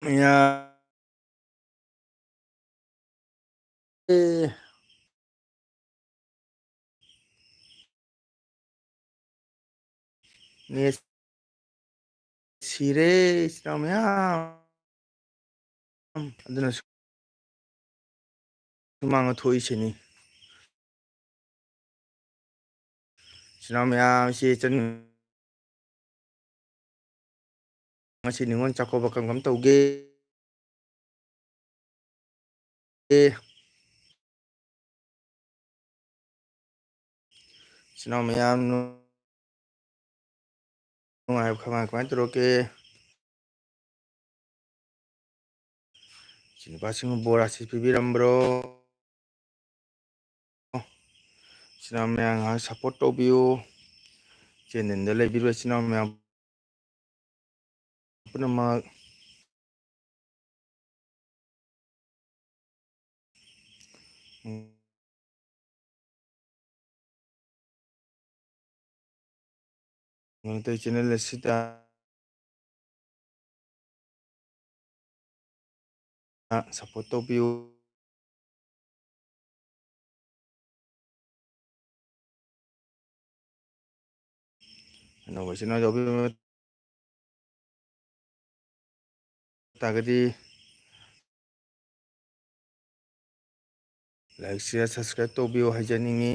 Ya, net ꯁꯤꯔꯦ ꯏꯆꯤꯟ ꯏꯅꯥꯎ ꯃꯌꯥꯝ ꯑꯗꯨꯅ ꯁꯨꯃꯥꯡꯗ ꯊꯣꯛꯏꯁꯤꯅꯤ ꯏꯆꯤꯟ ꯏꯅꯥꯎ ꯃꯌꯥꯝ ꯏꯆꯦ ꯏꯆꯟ ꯉꯁꯤ ꯅꯤꯉꯣꯜ ꯆꯥꯛꯀꯧꯕ ꯀꯔꯝ ꯇꯧꯒꯦ? ꯏꯆꯤꯟ ꯏꯅꯥꯎ ꯃꯌꯥꯝ ꯅꯨꯡꯉꯥꯏꯕ ꯀꯃꯥꯏ ꯇꯧꯔꯛꯀꯦ? ꯏꯆꯤꯟ ꯅꯨꯄꯥꯁꯤꯡꯕꯨ ꯕꯣꯔ ꯑꯁꯤꯁ ꯄꯤꯕꯤꯔꯝꯕ꯭ꯔꯣ? ꯏꯆꯤꯟ ꯏꯅꯥꯎ ꯃꯌꯥꯝ ꯉꯥꯏꯍꯥꯛ ꯁꯞꯄꯣꯔꯠ ꯇꯧꯕꯤꯌꯨ꯫ ꯆꯦꯟꯅꯦꯜꯗ ꯂꯩꯕꯤꯔꯤꯕ ꯏꯆꯤꯟ ꯏꯅꯥꯎ ꯃꯌꯥꯝ ꯄꯨꯝꯅꯃꯛ ꯃꯩꯇꯩ ꯆꯦꯅꯦꯜ ꯑꯁꯤꯗ ꯁꯞꯄꯣꯔꯠ ꯇꯧꯕꯤꯌꯨ꯫ ꯑꯅꯧꯕ ꯏꯆꯤꯟ ꯏꯅꯥꯎ ꯌꯥꯎꯕꯤꯕ ꯇꯥꯔꯒꯗꯤ ꯂꯥꯏꯛ ꯁꯤꯌꯔ ꯁꯕꯁꯀ꯭ꯔꯥꯏꯕ ꯇꯧꯕꯤꯌꯨ ꯍꯥꯏꯖꯅꯤꯡꯉꯤ꯫